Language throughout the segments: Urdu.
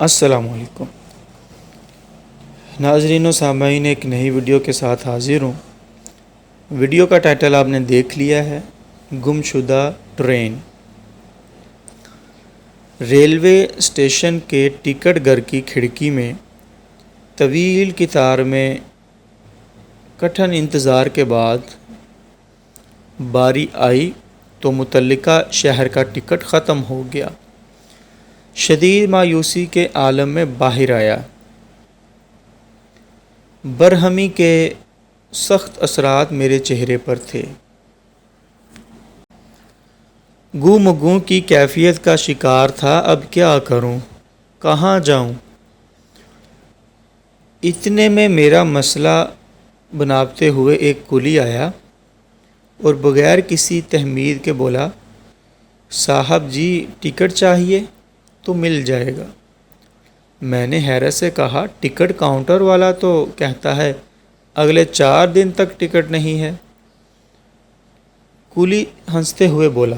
السلام علیکم ناظرین و سامعین، ایک نئی ویڈیو کے ساتھ حاضر ہوں۔ ویڈیو کا ٹائٹل آپ نے دیکھ لیا ہے، گمشدہ ٹرین۔ ریلوے اسٹیشن کے ٹکٹ گھر کی کھڑکی میں طویل قطار میں کٹھن انتظار کے بعد باری آئی تو متعلقہ شہر کا ٹکٹ ختم ہو گیا۔ شدید مایوسی کے عالم میں باہر آیا۔ برہمی کے سخت اثرات میرے چہرے پر تھے۔ گو مگوں کی کیفیت کا شکار تھا۔ اب کیا کروں، کہاں جاؤں؟ اتنے میں میرا مسئلہ بناتے ہوئے ایک کولی آیا اور بغیر کسی تہمید کے بولا، صاحب جی ٹکٹ چاہیے تو مل جائے گا۔ میں نے حیرت سے کہا، ٹکٹ کاؤنٹر والا تو کہتا ہے اگلے 4 دن تک ٹکٹ نہیں ہے۔ کولی ہنستے ہوئے بولا،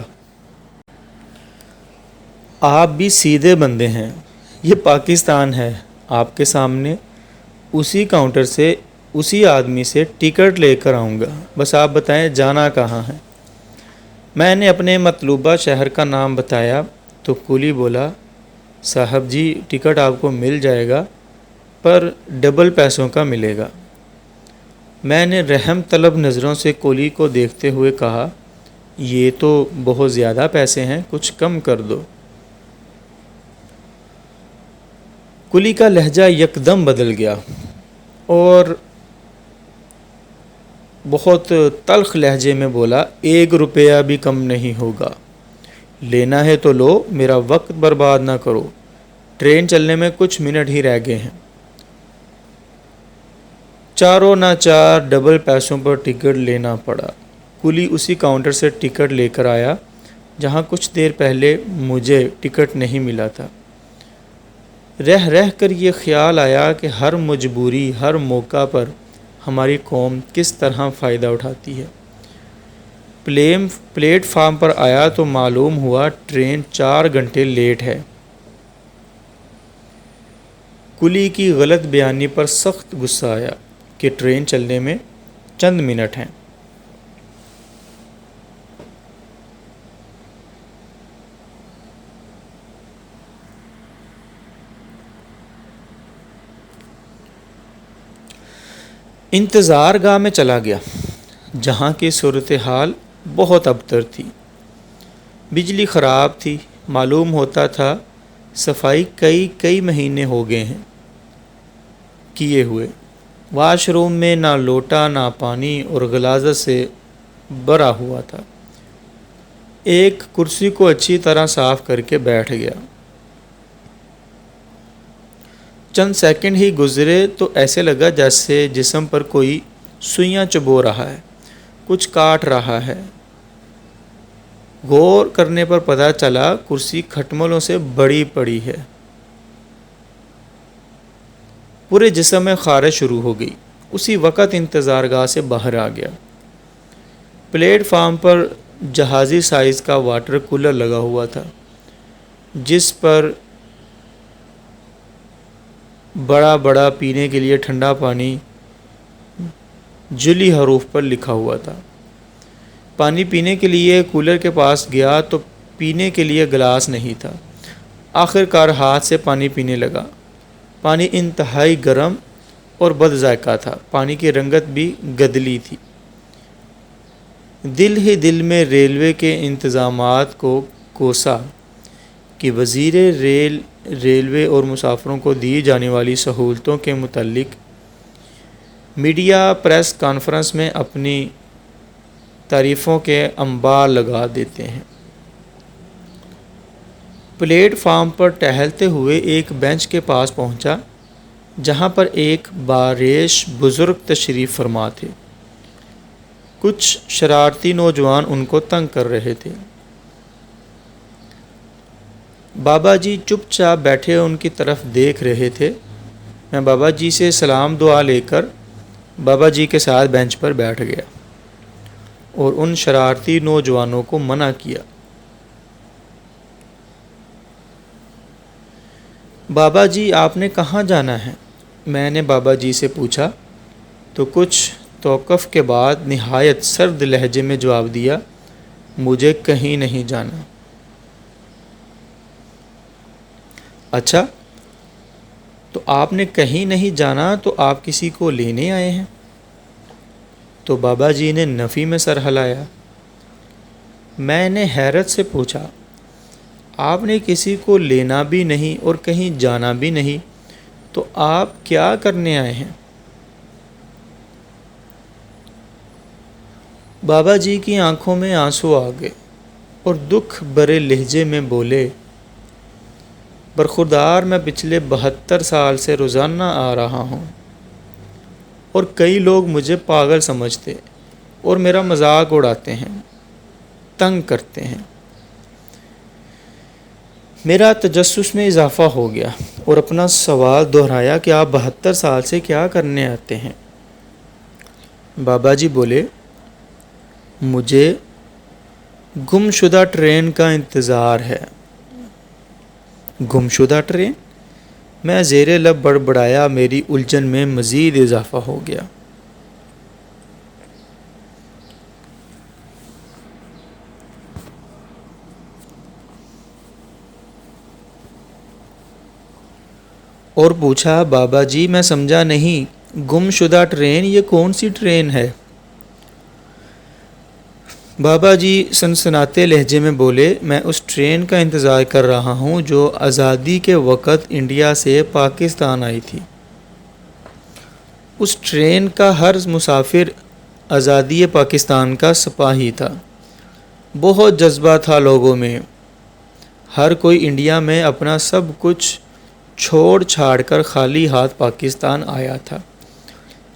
آپ بھی سیدھے بندے ہیں، یہ پاکستان ہے، آپ کے سامنے اسی کاؤنٹر سے اسی آدمی سے ٹکٹ لے کر آؤں گا، بس آپ بتائیں جانا کہاں ہے۔ میں نے اپنے مطلوبہ شہر کا نام بتایا تو کولی بولا، صاحب جی ٹکٹ آپ کو مل جائے گا پر ڈبل پیسوں کا ملے گا۔ میں نے رحم طلب نظروں سے کولی کو دیکھتے ہوئے کہا، یہ تو بہت زیادہ پیسے ہیں، کچھ کم کر دو۔ کولی کا لہجہ یکدم بدل گیا اور بہت تلخ لہجے میں بولا، 1 روپیہ بھی کم نہیں ہوگا، لینا ہے تو لو، میرا وقت برباد نہ کرو، ٹرین چلنے میں کچھ منٹ ہی رہ گئے ہیں۔ چاروں ناچار ڈبل پیسوں پر ٹکٹ لینا پڑا۔ کولی اسی کاؤنٹر سے ٹکٹ لے کر آیا جہاں کچھ دیر پہلے مجھے ٹکٹ نہیں ملا تھا۔ رہ رہ کر یہ خیال آیا کہ ہر مجبوری، ہر موقع پر ہماری قوم کس طرح فائدہ اٹھاتی ہے۔ پلیٹ فارم پر آیا تو معلوم ہوا ٹرین 4 گھنٹے لیٹ ہے۔ کولی کی غلط بیانی پر سخت غصہ آیا کہ ٹرین چلنے میں چند منٹ ہیں۔ انتظار گاہ میں چلا گیا جہاں کی صورتحال بہت ابتر تھی۔ بجلی خراب تھی، معلوم ہوتا تھا صفائی کئی مہینے ہو گئے ہیں کیے ہوئے۔ واش روم میں نہ لوٹا نہ پانی اور غلاظت سے بھرا ہوا تھا۔ ایک کرسی کو اچھی طرح صاف کر کے بیٹھ گیا۔ چند سیکنڈ ہی گزرے تو ایسے لگا جیسے جسم پر کوئی سوئیاں چبو رہا ہے، کچھ کاٹ رہا ہے۔ غور کرنے پر پتہ چلا کرسی کھٹملوں سے بڑی پڑی ہے۔ پورے جسم میں خارش شروع ہو گئی۔ اسی وقت انتظار گاہ سے باہر آ گیا۔ پلیٹ فارم پر جہازی سائز کا واٹر کولر لگا ہوا تھا جس پر بڑا پینے کے لیے ٹھنڈا پانی جعلی حروف پر لکھا ہوا تھا۔ پانی پینے کے لیے کولر کے پاس گیا تو پینے کے لیے گلاس نہیں تھا۔ آخر کار ہاتھ سے پانی پینے لگا۔ پانی انتہائی گرم اور بد ذائقہ تھا۔ پانی کی رنگت بھی گدلی تھی۔ دل ہی دل میں ریلوے کے انتظامات کو کوسا کہ وزیر ریلوے اور مسافروں کو دی جانے والی سہولتوں کے متعلق میڈیا پریس کانفرنس میں اپنی تعریفوں کے انبار لگا دیتے ہیں۔ پلیٹ فارم پر ٹہلتے ہوئے ایک بینچ کے پاس پہنچا جہاں پر ایک باریش بزرگ تشریف فرما تھے۔ کچھ شرارتی نوجوان ان کو تنگ کر رہے تھے۔ بابا جی چپ چاپ بیٹھے ان کی طرف دیکھ رہے تھے۔ میں بابا جی سے سلام دعا لے کر بابا جی کے ساتھ بینچ پر بیٹھ گیا اور ان شرارتی نوجوانوں کو منع کیا۔ بابا جی آپ نے کہاں جانا ہے؟ میں نے بابا جی سے پوچھا تو کچھ توقف کے بعد نہایت سرد لہجے میں جواب دیا، مجھے کہیں نہیں جانا۔ اچھا، تو آپ نے کہیں نہیں جانا تو آپ کسی کو لینے آئے ہیں؟ تو بابا جی نے نفی میں سر ہلایا۔ میں نے حیرت سے پوچھا، آپ نے کسی کو لینا بھی نہیں اور کہیں جانا بھی نہیں، تو آپ کیا کرنے آئے ہیں؟ بابا جی کی آنکھوں میں آنسو آ گئے اور دکھ بھرے لہجے میں بولے، برخوردار میں پچھلے 72 سال سے روزانہ آ رہا ہوں، اور کئی لوگ مجھے پاگل سمجھتے اور میرا مذاق اڑاتے ہیں، تنگ کرتے ہیں۔ میرا تجسس میں اضافہ ہو گیا اور اپنا سوال دہرایا کہ آپ 72 سال سے کیا کرنے آتے ہیں؟ بابا جی بولے، مجھے گم شدہ ٹرین کا انتظار ہے۔ گم شدہ ٹرین؟ میں زیر لب بڑبڑایا، میری الجھن میں مزید اضافہ ہو گیا۔ اور پوچھا، بابا جی میں سمجھا نہیں، گم شدہ ٹرین یہ کون سی ٹرین ہے؟ بابا جی سنسناتے لہجے میں بولے، میں اس ٹرین کا انتظار کر رہا ہوں جو آزادی کے وقت انڈیا سے پاکستان آئی تھی۔ اس ٹرین کا ہر مسافر آزادی پاکستان کا سپاہی تھا۔ بہت جذبہ تھا لوگوں میں، ہر کوئی انڈیا میں اپنا سب کچھ چھوڑ چھاڑ کر خالی ہاتھ پاکستان آیا تھا،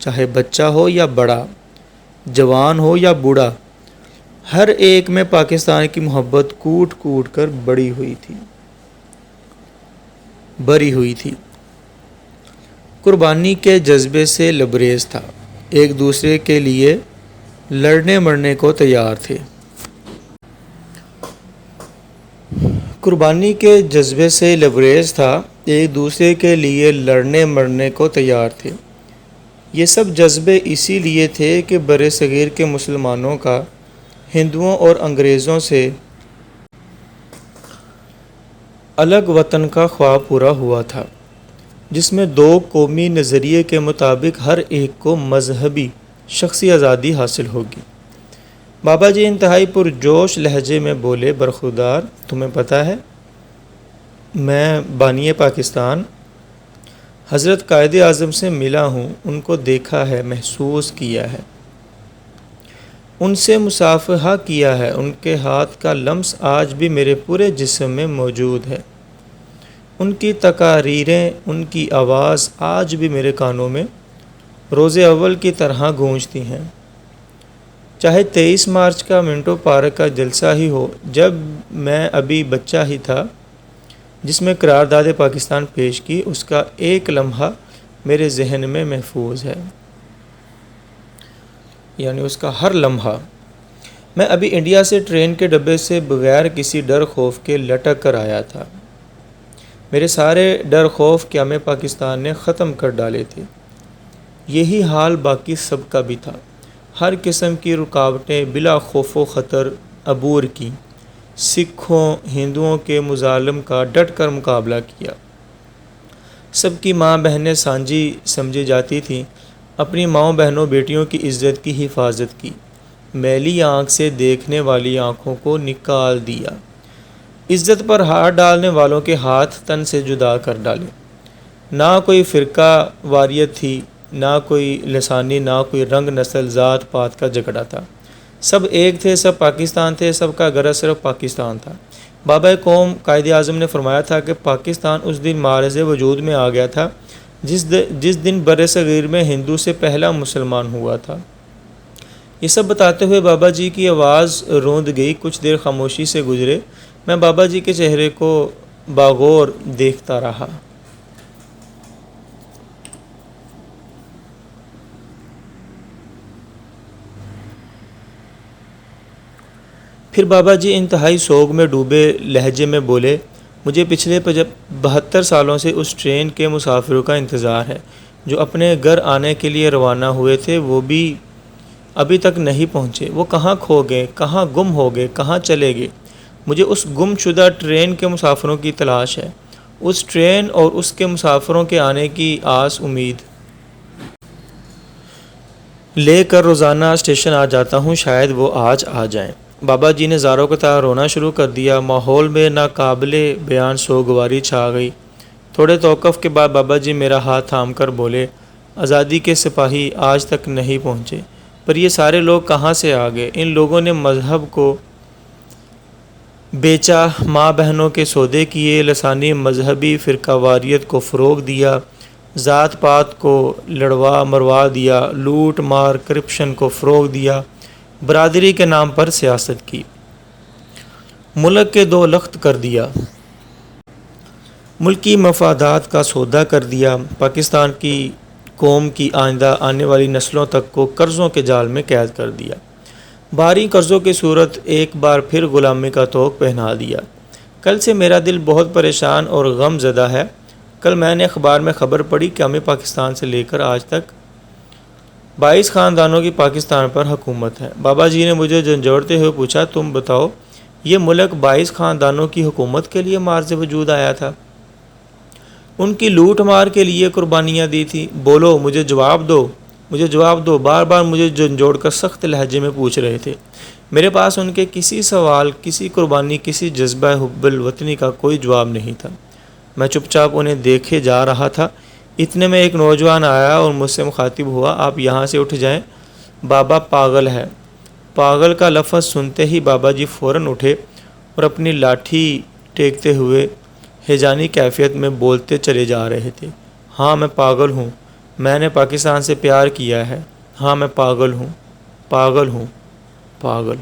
چاہے بچہ ہو یا بڑا، جوان ہو یا بوڑھا، ہر ایک میں پاکستان کی محبت کوٹ کوٹ کر بڑی ہوئی تھی۔ قربانی کے جذبے سے لبریز تھا، ایک دوسرے کے لیے لڑنے مرنے کو تیار تھے۔ قربانی کے جذبے سے لبریز تھا، ایک دوسرے کے لیے لڑنے مرنے کو تیار تھے۔ یہ سب جذبے اسی لیے تھے کہ برصغیر کے مسلمانوں کا ہندوؤں اور انگریزوں سے الگ وطن کا خواب پورا ہوا تھا، جس میں دو قومی نظریے کے مطابق ہر ایک کو مذہبی شخصی آزادی حاصل ہوگی۔ بابا جی انتہائی پرجوش لہجے میں بولے، برخوردار تمہیں پتہ ہے، میں بانی پاکستان حضرت قائد اعظم سے ملا ہوں، ان کو دیکھا ہے، محسوس کیا ہے، ان سے مصافحہ کیا ہے، ان کے ہاتھ کا لمس آج بھی میرے پورے جسم میں موجود ہے، ان کی تقاریریں، ان کی آواز آج بھی میرے کانوں میں روز اول کی طرح گونجتی ہیں، چاہے 23 مارچ کا منٹو پارک کا جلسہ ہی ہو جب میں ابھی بچہ ہی تھا، جس میں قرارداد پاکستان پیش کی، اس کا ایک لمحہ میرے ذہن میں محفوظ ہے، یعنی اس کا ہر لمحہ۔ میں ابھی انڈیا سے ٹرین کے ڈبے سے بغیر کسی ڈر خوف کے لٹک کر آیا تھا، میرے سارے ڈر خوف قیام پاکستان نے ختم کر ڈالے تھے۔ یہی حال باقی سب کا بھی تھا، ہر قسم کی رکاوٹیں بلا خوف و خطر عبور کی، سکھوں ہندوؤں کے مظالم کا ڈٹ کر مقابلہ کیا۔ سب کی ماں بہنیں سانجی سمجھی جاتی تھیں، اپنی ماؤں بہنوں بیٹیوں کی عزت کی حفاظت کی، میلی آنکھ سے دیکھنے والی آنکھوں کو نکال دیا، عزت پر ہاتھ ڈالنے والوں کے ہاتھ تن سے جدا کر ڈالے۔ نہ کوئی فرقہ واریت تھی، نہ کوئی لسانی، نہ کوئی رنگ، نسل، ذات پات کا جھگڑا تھا، سب ایک تھے، سب پاکستان تھے، سب کا غرض صرف پاکستان تھا۔ بابا قوم قائد اعظم نے فرمایا تھا کہ پاکستان اس دن معرض وجود میں آ گیا تھا جس دن برصغیر میں ہندو سے پہلا مسلمان ہوا تھا۔ یہ سب بتاتے ہوئے بابا جی کی آواز روند گئی، کچھ دیر خاموشی سے گزرے، میں بابا جی کے چہرے کو باغور دیکھتا رہا۔ پھر بابا جی انتہائی سوگ میں ڈوبے لہجے میں بولے، مجھے پچھلے 72 سالوں سے اس ٹرین کے مسافروں کا انتظار ہے جو اپنے گھر آنے کے لیے روانہ ہوئے تھے، وہ بھی ابھی تک نہیں پہنچے۔ وہ کہاں کھو گئے، کہاں گم ہو گئے، کہاں چلے گئے؟ مجھے اس گم شدہ ٹرین کے مسافروں کی تلاش ہے، اس ٹرین اور اس کے مسافروں کے آنے کی آس امید لے کر روزانہ اسٹیشن آ جاتا ہوں، شاید وہ آج آ جائیں۔ بابا جی نے زاروں کی طرح رونا شروع کر دیا۔ ماحول میں ناقابل بیان سوگواری چھا گئی۔ تھوڑے توقف کے بعد بابا جی میرا ہاتھ تھام کر بولے، آزادی کے سپاہی آج تک نہیں پہنچے، پر یہ سارے لوگ کہاں سے آ گئے؟ ان لوگوں نے مذہب کو بیچا، ماں بہنوں کے سودے کیے، لسانی مذہبی فرقہ واریت کو فروغ دیا، ذات پات کو لڑوا مروا دیا، لوٹ مار کرپشن کو فروغ دیا، برادری کے نام پر سیاست کی، ملک کے دو لخت کر دیا، ملکی مفادات کا سودا کر دیا، پاکستان کی قوم کی آئندہ آنے والی نسلوں تک کو قرضوں کے جال میں قید کر دیا، بھاری قرضوں کی صورت ایک بار پھر غلامی کا طوق پہنا دیا۔ کل سے میرا دل بہت پریشان اور غم زدہ ہے۔ کل میں نے اخبار میں خبر پڑھی کہ ہمیں پاکستان سے لے کر آج تک 22 خاندانوں کی پاکستان پر حکومت ہے۔ بابا جی نے مجھے جھنجھوڑتے ہوئے پوچھا، تم بتاؤ، یہ ملک 22 خاندانوں کی حکومت کے لیے مارز وجود آیا تھا؟ ان کی لوٹ مار کے لیے قربانیاں دی تھی؟ بولو، مجھے جواب دو، مجھے جواب دو۔ بار بار مجھے جھنجھوڑ کر سخت لہجے میں پوچھ رہے تھے۔ میرے پاس ان کے کسی سوال، کسی قربانی، کسی جذبہ حب الوطنی کا کوئی جواب نہیں تھا۔ میں چپ چاپ انہیں دیکھے جا رہا تھا۔ اتنے میں ایک نوجوان آیا اور مجھ سے مخاطب ہوا، آپ یہاں سے اٹھ جائیں، بابا پاگل ہے۔ پاگل کا لفظ سنتے ہی بابا جی فوراً اٹھے اور اپنی لاٹھی ٹیکتے ہوئے ہیجانی کیفیت میں بولتے چلے جا رہے تھے، ہاں میں پاگل ہوں، میں نے پاکستان سے پیار کیا ہے، ہاں میں پاگل ہوں، پاگل ہوں، پاگل۔